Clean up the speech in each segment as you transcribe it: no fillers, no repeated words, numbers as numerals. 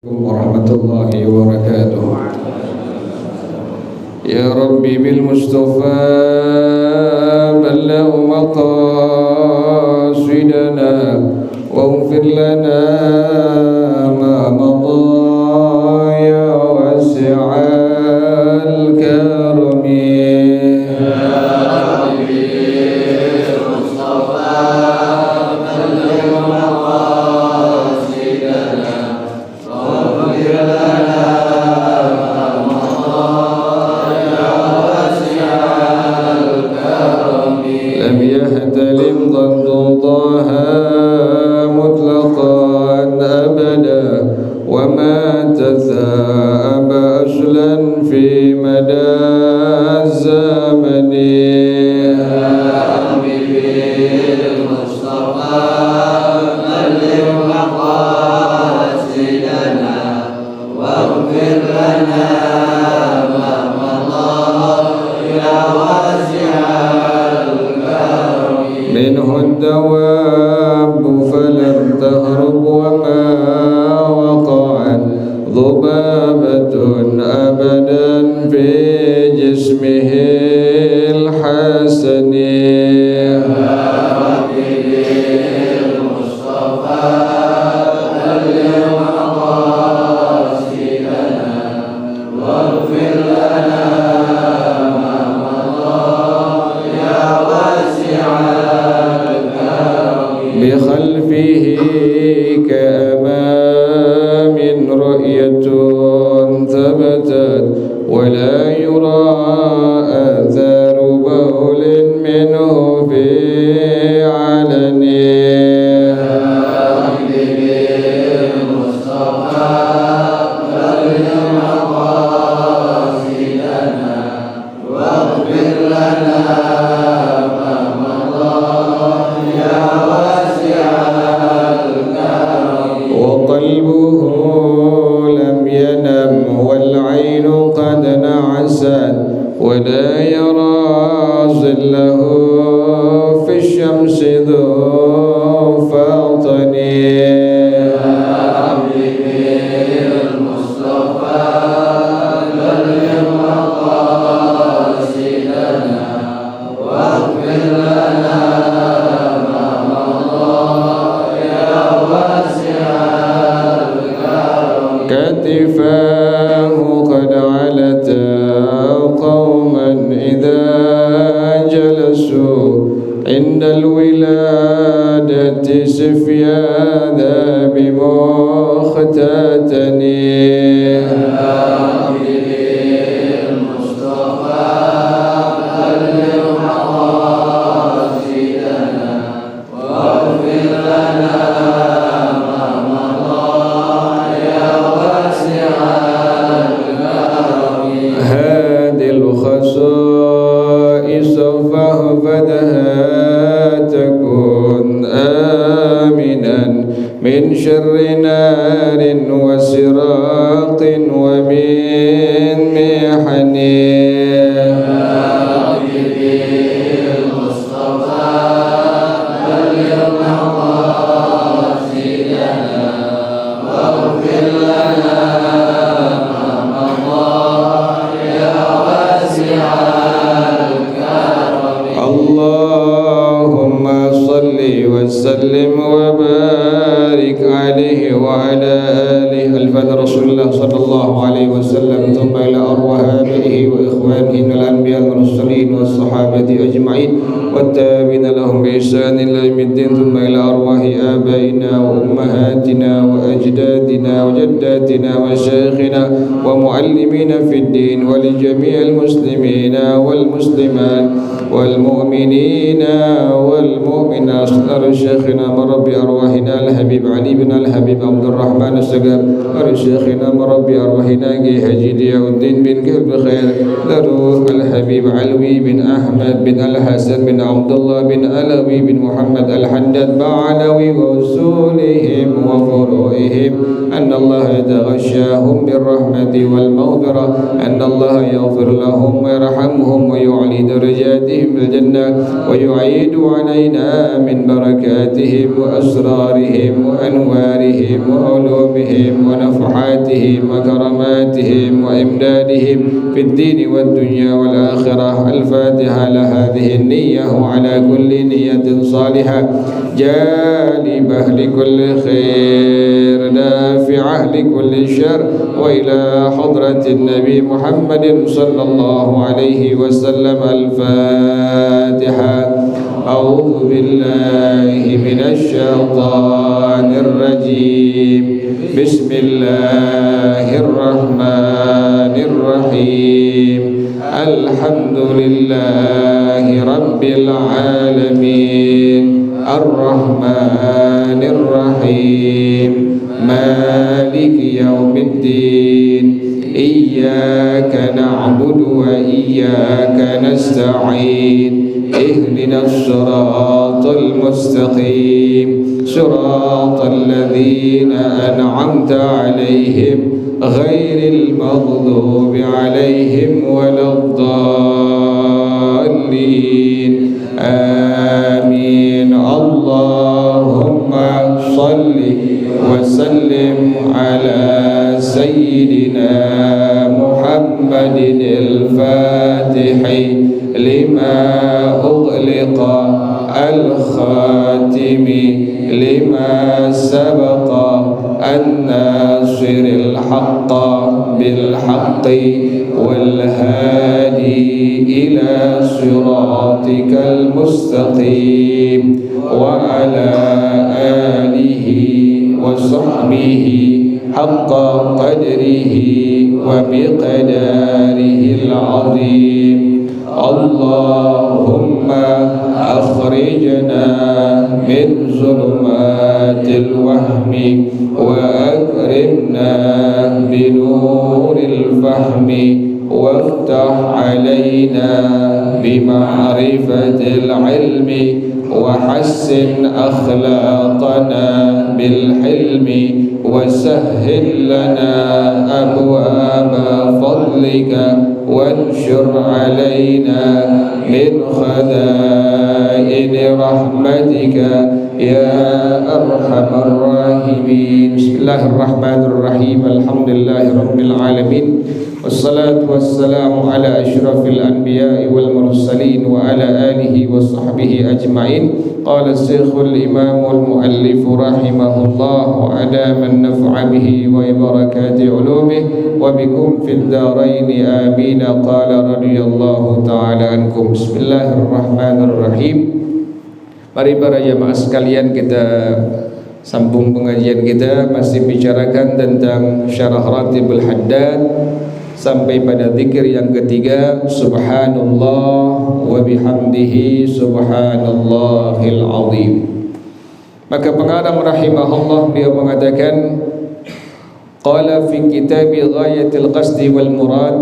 warahmatullahi wabarakatuh. Ya Rabbi bil Mustafa balligh maqasidana waghfir lana ma madha ya wasi'al karami. khair. Daruh Al-Habib Alwi bin Ahmad bin Al-Hasan bin Abdullah bin Alawi bin Muhammad Al-Haddad Ba'alawi wa usulihim wa furu'ihim anna Allah yataghashahum birrahmati wal maghfirah, anna Allah yaghfir lahum wa yarhamhum wa yu'li darajatihim bil jannah wa yu'idu alaina min barakatihim wa asrarihim wa anwarihim wa ulumihim wa nafhatihim wa karamatihim wa imdadihim fid din wad dunya wal akhirah. Al-Fatiha ala hadhihi an-niyyah wa ala kulli niyyatin salihah jalibah li kulli khair nafi'ah li kulli syarr wa ila hadratin Nabi Muhammadin sallallahu alaihi wasallam. Al-Fatiha. A'udzu billahi minasy syaithanir rajim. Bismillahirrahmanirrahim. Alhamdulillahi rabbil alamin. Ar-Rahmanir Rahim. Maliki yaumiddin. Iyyaka na'budu wa iyyaka nasta'in. Ihdinas siratal mustaqim. Siratal ladzina an'amta 'alaihim ghairil maghdubi 'alaihim waladdallin. Amin. Allahumma shalli wa sallim ala sayyidina Muhammadin al-Fatihi lima ughliqa al-khatimi lima sabaqa an-nasiril haqqa bil haqqi wal hadi ila siratikal mustaqim wa ala alihi wa sahbihi haqqa qadrihi wa miqdarihi al-azim. Allahumma akhrijna min zulumatil wahmi wa akrimna binuril fahmi waftah alaina bima'rifatil ilmi wa hassin akhlaqana bil hilmi wa sahhil lana abwaba fadlika وانشر علينا من خزائن رحمتك يا أرحم الراحمين. بسم الله الرحمن الرحيم. الحمد لله رب العالمين والصلاة والسلام على أشرف الأنبياء والمرسلين وعلى آله وصحبه أجمعين. قال الشيخ الإمام المؤلف رحمه الله وأدام النفع به وبركات علومه وبكم في الدارين آمين. قال رضي الله تعالى عنكم. بسم الله الرحمن الرحيم. Mari para jamaah sekalian, kita sambung pengajian kita, masih bicarakan tentang syarah Ratibul Haddad sampai pada zikir yang ketiga, subhanallah wa bihamdihi subhanallahil azim. Maka pengarang rahimahullah beliau mengatakan, qala fi kitabi ghayatil qasdi wal murad,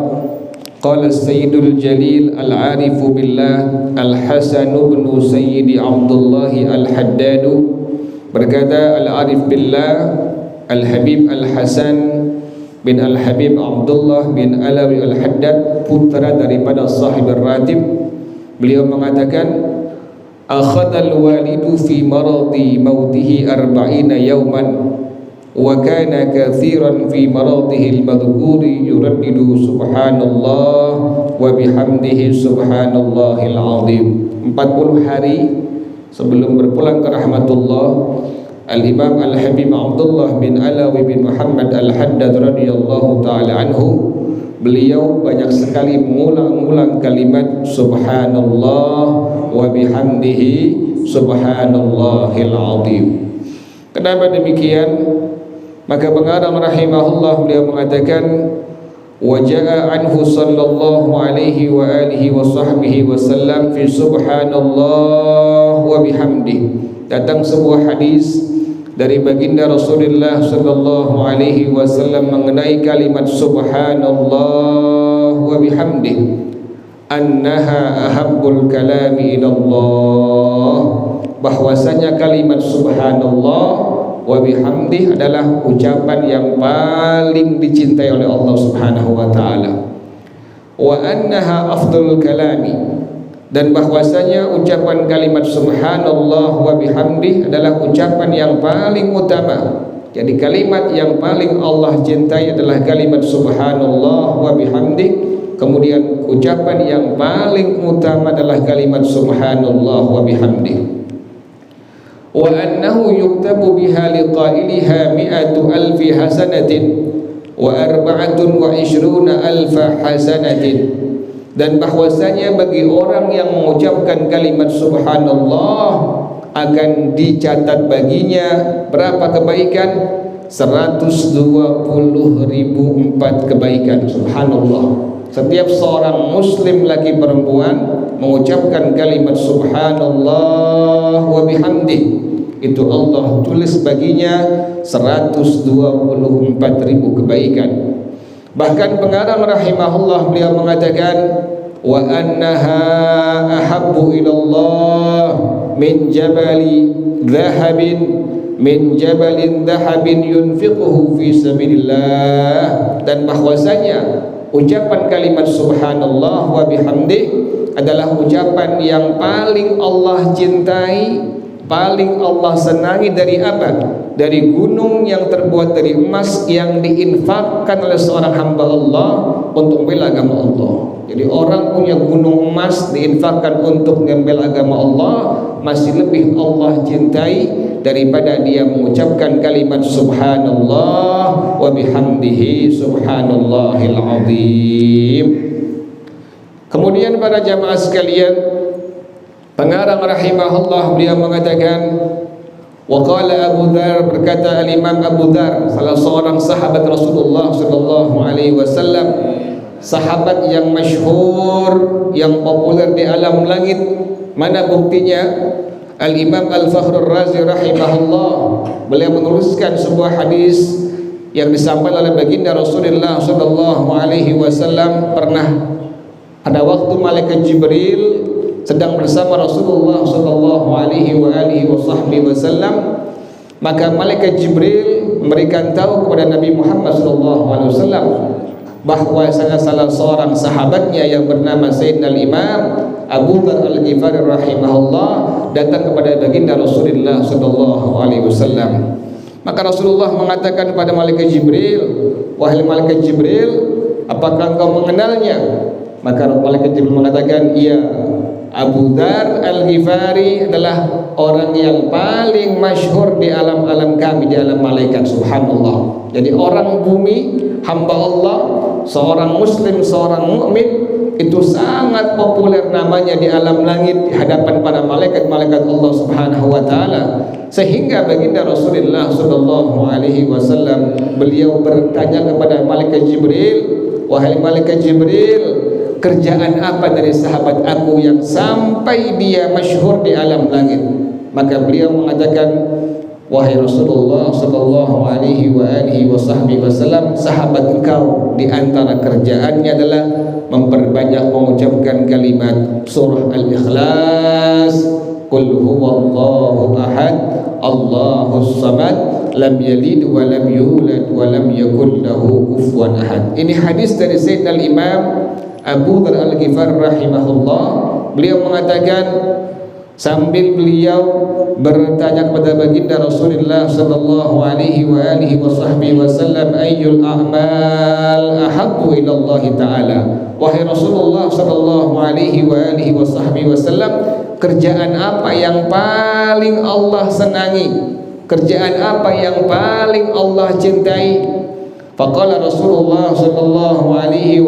qala Sayyidul Jalil al-Arifu billah Al-Hasan bin Sayyidi Abdullah Al-Haddad, berkata Al-Arif billah Al-Habib Al-Hasan bin Al-Habib Abdullah bin Alawi Al-Haddad, putra daripada sahib Ratib. Beliau mengatakan, akhadal walidu fi maradi mautihi arba'ina yawman wa kana kathiran fi maradihi al-madhkuri yuraddidu subhanallah wa bihamdihi subhanallahil azim. 40 hari sebelum berpulang ke rahmatullah, Al-Imam Al-Habib Abdullah bin Alawi bin Muhammad Al-Haddad radhiyallahu ta'ala anhu, beliau banyak sekali mengulang-ulang kalimat subhanallah wa bihamdihi subhanallahil azim. Kenapa demikian? Maka pengarang rahimahullah beliau mengatakan, wa jaa anhu sallallahu alaihi wa alihi wa sahbihi wasallam fi subhanallah wa bihamdihi. Datang sebuah hadis dari baginda Rasulullah sallallahu alaihi wasallam mengenai kalimat subhanallah wa wa bihamdihi annaha ahabbul kalami ilallah, bahwasanya kalimat subhanallah wa bihamdih adalah ucapan yang paling dicintai oleh Allah Subhanahu wa taala. Wa annaha afdalul kalami, dan bahwasanya ucapan kalimat subhanallah wa bihamdih adalah ucapan yang paling utama. Jadi kalimat yang paling Allah cintai adalah kalimat subhanallah wa bihamdih. Kemudian ucapan yang paling utama adalah kalimat subhanallah wa bihamdih. Wa annahu yuktabu biha liqailiha mi'atu alfi hasanatin wa arba'atun wa ishruna alfa hasanatin, dan bahwasanya bagi orang yang mengucapkan kalimat subhanallah akan dicatat baginya berapa kebaikan? 120.004 kebaikan. Subhanallah. Setiap seorang muslim laki perempuan mengucapkan kalimat subhanallah wa bihamdih, itu Allah tulis baginya 124.000 kebaikan. Bahkan pengarang rahimahullah beliau mengatakan wa annaha ahabbu ilallah min jabalin dhahabin yunfiquhu fi sabilillah, dan bahwasanya ucapan kalimat subhanallah wa bihamdih adalah ucapan yang paling Allah cintai, paling Allah senangi dari apa? Dari gunung yang terbuat dari emas yang diinfakkan oleh seorang hamba Allah untuk membela agama Allah. Jadi orang punya gunung emas diinfakkan untuk membela agama Allah masih lebih Allah cintai daripada dia mengucapkan kalimat subhanallah wa bihamdihi subhanallahil azim. Kemudian para jamaah sekalian, pengarang rahimahullah beliau mengatakan, wa qala Abu Dzar, berkata al-Imam Abu Dzar, salah seorang sahabat Rasulullah sallallahu alaihi wasallam, sahabat yang masyhur, yang populer di alam langit. Mana buktinya? Al-Imam Al-Fakhrur Razi rahimahullah, beliau menuliskan sebuah hadis yang disampaikan oleh baginda Rasulullah sallallahu alaihi wasallam. Pernah pada waktu malaikat Jibril sedang bersama Rasulullah sallallahu alaihi wasallam, maka malaikat Jibril memberikan tahu kepada Nabi Muhammad sallallahu alaihi wasallam bahwa salah seorang sahabatnya yang bernama Sayyidina Imam Abu Dzar Al-Ghifari rahimahullah datang kepada baginda Rasulullah sallallahu alaihi wasallam. Maka Rasulullah mengatakan kepada malaikat Jibril, wahai malaikat Jibril, apakah engkau mengenalnya? Maka malaikat Jibril mengatakan, iya, Abu Dzar Al-Ghifari adalah orang yang paling masyhur di alam-alam kami, di alam malaikat. Subhanallah. Jadi orang bumi, hamba Allah, seorang muslim, seorang mukmin, itu sangat populer namanya di alam langit di hadapan para malaikat-malaikat Allah Subhanahu wa taala. Sehingga baginda Rasulullah sallallahu alaihi wasallam beliau bertanya kepada malaikat Jibril, wahai malaikat Jibril, kerjaan apa dari sahabat aku yang sampai dia masyhur di alam langit? Maka beliau mengatakan, wahai Rasulullah sallallahu alaihi wasallam, sahabat engkau di antara kerjaannya adalah memperbanyak mengucapkan kalimat surah Al-Ikhlas, qul huwallahu ahad, Allahus samad, lam yalid wa lam yulad wa lam yakul lahu kufuwan ahad. Ini hadis dari Sayyidina Imam Abu Dzar Al-Ghifari rahimahullah. Beliau mengatakan sambil beliau bertanya kepada baginda Rasulullah sallallahu alaihi wasallam, ayyul a'mal ahabbu ila Allah taala, wahai Rasulullah sallallahu alaihi wasallam, kerjaan apa yang paling Allah senangi, kerjaan apa yang paling Allah cintai? Faqala Rasulullah sallallahu alaihi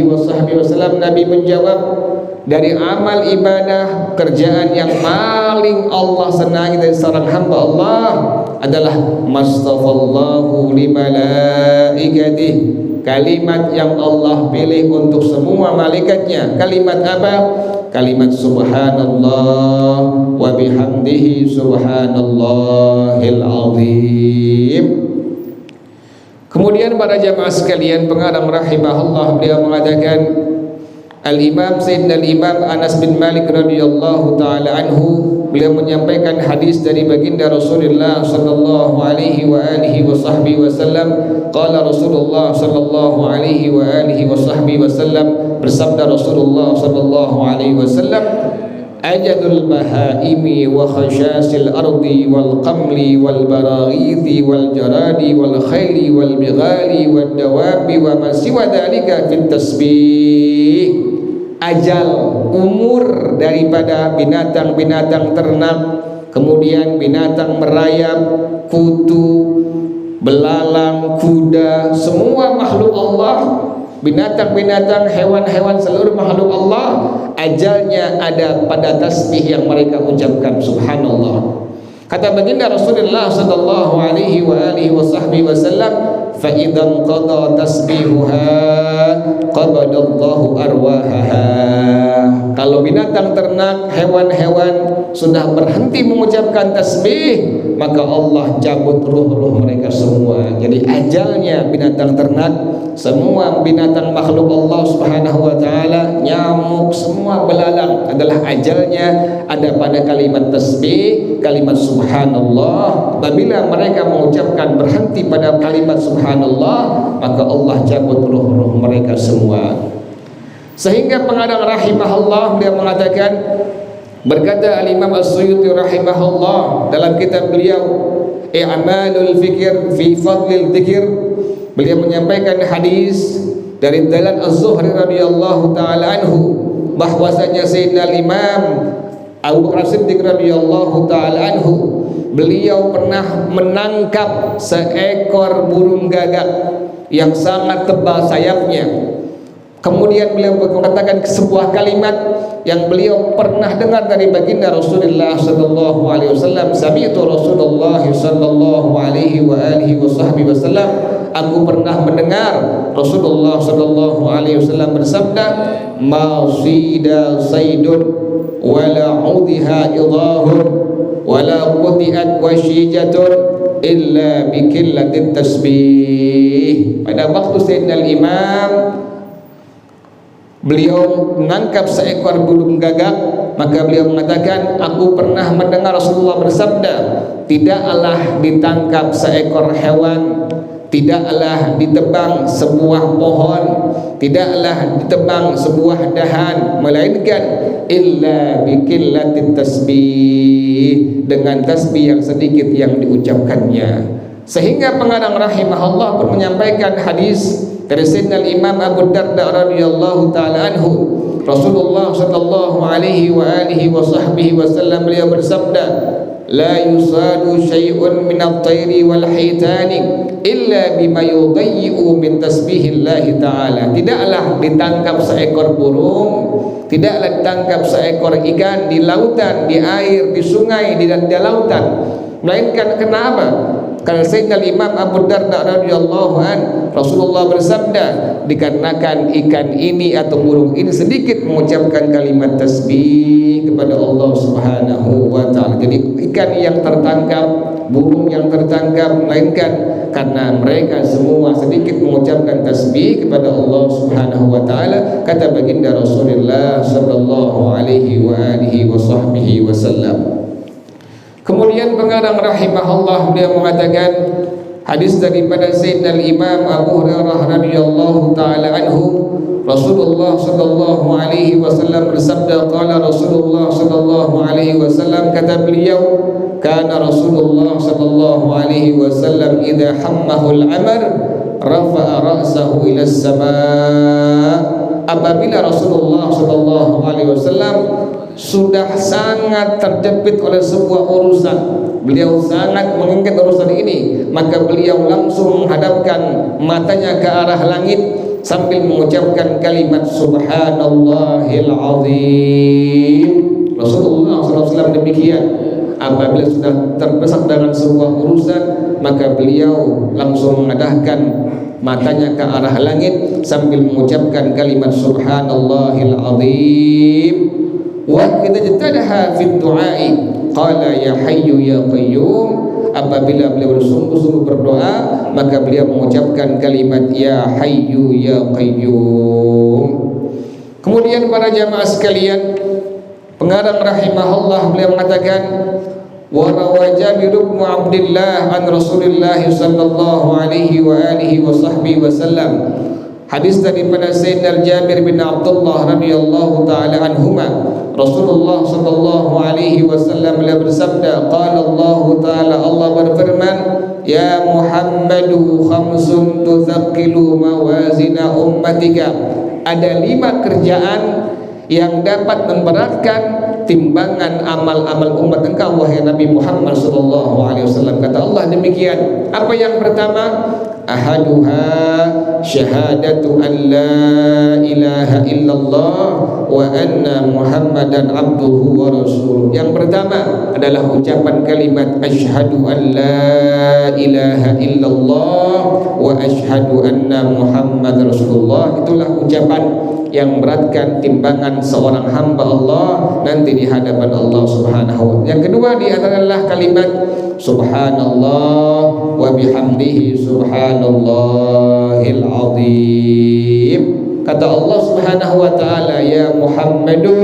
wasallam, Nabi menjawab, dari amal ibadah, kerjaan yang paling Allah senangi dari seorang hamba Allah adalah mastafallahu li malaikatih, kalimat yang Allah pilih untuk semua malaikatnya. Kalimat apa? Kalimat subhanallah wa bihamdihi subhanallahil azim. Kemudian para jamaah sekalian, pengarang rahimahullah beliau mengatakan, Al-Imam Sayyidina Al-Imam Anas bin Malik radhiyallahu taala anhu, beliau menyampaikan hadis dari baginda Rasulullah sallallahu alaihi wa alihi wasahbihi wasallam. Qala Rasulullah sallallahu alaihi wa alihi wasahbihi wasallam, bersabda Rasulullah sallallahu alaihi wasallam, ajadul bahaimi wa khashasil ardi wal qamli wal baraghithi wal jaradi wal khayli wal bighali wad dawabi wa ma siwa dhalika fit tasbih. Ajal, umur daripada binatang-binatang ternak, kemudian binatang merayap, kutu, belalang, kuda, semua makhluk Allah, binatang-binatang, hewan-hewan, seluruh makhluk Allah, ajalnya ada pada tasbih yang mereka ucapkan. Subhanallah. Kata baginda Rasulullah sallallahu alaihi wa alihi wasallam, fa idzan qada tasbihuha qabadallahu arwahaha. Kalau binatang ternak, hewan-hewan sudah berhenti mengucapkan tasbih, maka Allah cabut ruh-ruh mereka semua. Jadi ajalnya binatang ternak, semua binatang makhluk Allah Subhanahu wa taala, nyamuk, semua belalang adalah ajalnya ada pada kalimat tasbih, kalimat subhanallah. Apabila mereka mengucapkan berhenti pada kalimat subhanallah, maka Allah cabut ruh-ruh mereka semua. Sehingga pengarang rahimahullah beliau mengatakan, berkata Al-Imam As-Suyuti rahimahullah dalam kitab beliau I'malul Fikr fi Fadlil Dzikr, beliau menyampaikan hadis dari Dailan Az-Zuhri radhiyallahu taala anhu, bahwasanya Sayyidina Imam Abu Bakar Siddiq radhiyallahu taala anhu, beliau pernah menangkap seekor burung gagak yang sangat tebal sayapnya. Kemudian beliau mengatakan sebuah kalimat yang beliau pernah dengar dari baginda Rasulullah sallallahu alaihi wasallam, sami'tu Rasulullah sallallahu alaihi wa alihi wasallam, aku pernah mendengar Rasulullah sallallahu alaihi wasallam bersabda, ma sida saydun wala udiha idahun wala quti'at wasyijatun illa bikillatit tasbih. Pada waktu Sayyidina Imam beliau menangkap seekor burung gagak, maka beliau mengatakan, aku pernah mendengar Rasulullah bersabda, tidaklah ditangkap seekor hewan, tidaklah ditebang sebuah pohon, tidaklah ditebang sebuah dahan, melainkan illa bikillatit tasbih, dengan tasbih yang sedikit yang diucapkannya. Sehingga pengarang rahimahullah pun menyampaikan hadis dari Sayyidina Imam Abu Darda radhiyallahu taala anhu, Rasulullah sallallahu alaihi wa alihi wa sahbihi wasallam beliau bersabda, la yusadu syai'un min at-tayri wal hitani illa bima yudayyi'u min tasbihillahi ta'ala. Tidaklah ditangkap seekor burung, tidaklah ditangkap seekor ikan di lautan, di air, di sungai, di lautan, melainkan kenapa? Karena Sayyidina Imam Abu Darda radhiyallahu an, Rasulullah bersabda, dikarenakan ikan ini atau burung ini sedikit mengucapkan kalimat tasbih kepada Allah Subhanahu wa taala. Jadi ikan yang tertangkap, burung yang tertangkap, melainkan karena mereka semua sedikit mengucapkan tasbih kepada Allah Subhanahu wa taala, kata baginda Rasulullah sallallahu alaihi wa alihi wasahbihi wasallam. Kemudian pengarang rahimahullah beliau mengatakan hadis daripada Sayyidina Imam Abu Hurairah radhiyallahu taala anhu, Rasulullah sallallahu alaihi wasallam bersabda, qala Rasulullah sallallahu alaihi wasallam, kata beliau, kana Rasulullah sallallahu alaihi wasallam idza hammahul amr rafa'a ra'sahu ila as-samaa. Apabila Rasulullah sallallahu alaihi wasallam sudah sangat terjepit oleh sebuah urusan, beliau sangat mengingat urusan ini, maka beliau langsung menghadapkan matanya ke arah langit sambil mengucapkan kalimat subhanallahil azim. Rasulullah SAW demikian, apabila sudah terdesak dengan sebuah urusan, maka beliau langsung mengadahkan matanya ke arah langit sambil mengucapkan kalimat subhanallahil azim. Wa kita jtadaha fi du'ai qala ya hayyu ya qayyum apabila beliau bersungguh-sungguh berdoa, maka beliau mengucapkan kalimat ya hayyu ya qayyum. Kemudian para jamaah sekalian, pengarang rahimahullah beliau mengatakan wa rawa Jabir bin Abdullah an Rasulillah sallallahu alaihi wa alihi wa sahbihi wasallam. Hadis daripada Sayyidina Jabir bin Abdullah radhiyallahu taala anhuma, Rasulullah sallallahu alaihi wasallam beliau bersabda, qala Allah taala, Allah berfirman, ya Muhammadu khamsun tuzaqqilu mawazina ummatika. Ada 5 kerjaan yang dapat memberatkan timbangan amal-amal umat engkau wahai Nabi Muhammad sallallahu alaihi wasallam. Kata Allah demikian. Apa yang pertama? Ahaduha syahadatu an la ilaha illallah wa anna Muhammadan abduhu wa rasuluh. Yang pertama adalah ucapan kalimat asyhadu an la ilaha illallah wa asyhadu anna Muhammad rasulullah. Itulah ucapan yang beratkan timbangan seorang hamba Allah nanti di hadapan Allah Subhanahu wa taala. Yang kedua di adalah kalimat subhanallah wa bihamdihi subhanallahil azim. Kata Allah Subhanahu wa taala, ya Muhammadu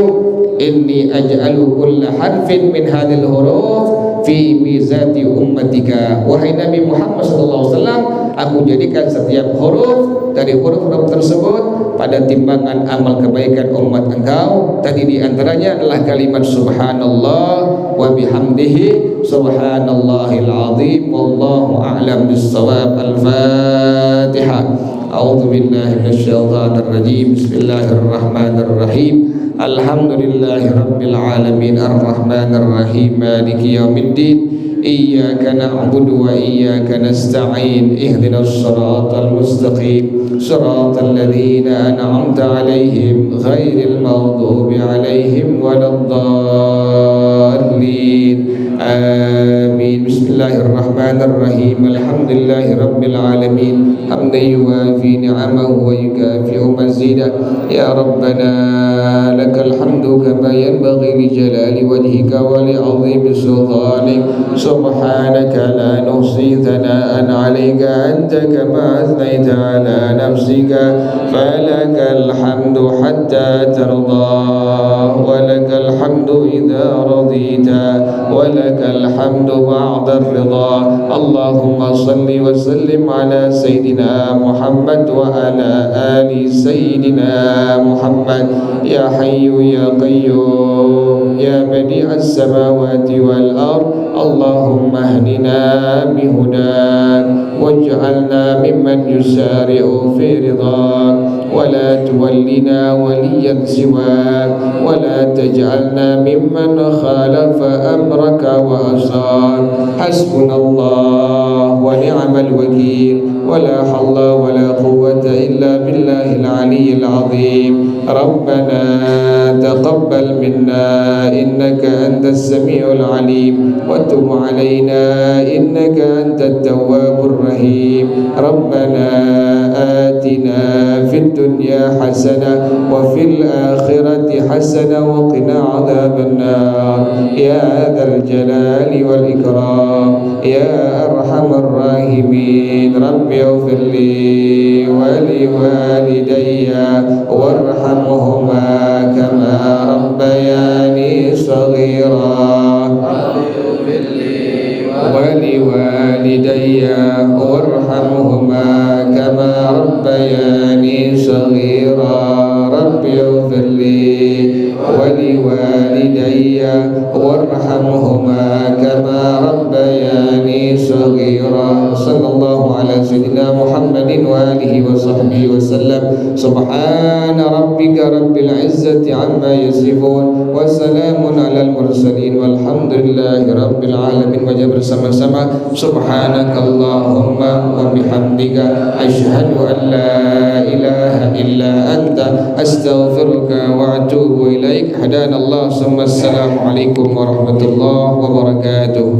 inni aj'alu kulla harfin min hadhil huruf fi mizati ummatika. Wahai Nabi Muhammad sallallahu alaihi wasallam, aku jadikan setiap huruf dari huruf-huruf tersebut pada timbangan amal kebaikan umat engkau. Tadi di antaranya adalah kalimat subhanallah wa bihamdihi subhanallahil azim. Wallahu a'lam bis-shawab. Al-Fatihah. A'udzu billahi minasyaitonir rajim. Bismillahirrahmanirrahim. Alhamdulillahi rabbil alamin arrahmanir rahim maliki yaumiddin. Iyyaka na'budu wa iyyaka nasta'in. Ihdinas siratal mustaqim. Siratal ladzina an'amta 'alaihim ghairil maghdubi 'alaihim waladdallin. Amin. Bismillahirrahmanirrahim. Alhamdulillahi rabbil alamin. Hamdan yuwafi ni'amahu wa yukafi'u mazidah. Ya Rabbana lakal hamdu kama yanbaghi li jalali wajhika wa li 'azimi sultanik. Subhanaka la nuhsi thana'an 'alaika anta kama athnaita 'ala nafsika. Falakal hamdu hatta tarda wa lakal hamdu idza radita wa lakal hamdu ba'da ar-ridha. Allahumma salli wa sallim ala sayyidina Muhammad wa ala ali sayyidina Muhammad. Ya hayyu ya qayyum ya badi'as samawati wal ard. Allahumma hdina bihudak waj'alna mimman yusari'u fi ridhak wa la tuwallina waliyan siwak wa la taj'alna mimman khalafa amraka wa asar. Hasbunallah wa ni'mal wakil wa la hawla wa la quwwata illa billahil aliyyil azim. Rabbana taqabbal minna innaka antas samiul alim wa tub alaina innaka antat tawwabur rahim. Rabbana atina fid dunya hasanah wa fil akhirati hasanah wa qina adzaban nar. Ya dzal jalali wal ikram ya arhamar rahimin. Rabbi ighfir li wa li walidayya warhamhuma kama rabbayani shaghira. ولوالدي وارحمهما كما ربياني صغيرا. رب اغفر لي ولوالدي وارحمهما كما ربياني صغيرا. صلى الله على سيدنا محمد وآله وصحبه وسلم. سبحان ربك رب العزة عما يصفون وسلام على المرسلين والحمد لله رب العالمين. Wajah bersama-sama subhanakallahumma wa bihamdika asyhadu an la ilaha illa anta astaghfiruka wa atubu ilaik. Hadanallah. Assalamualaikum warahmatullahi wabarakatuh.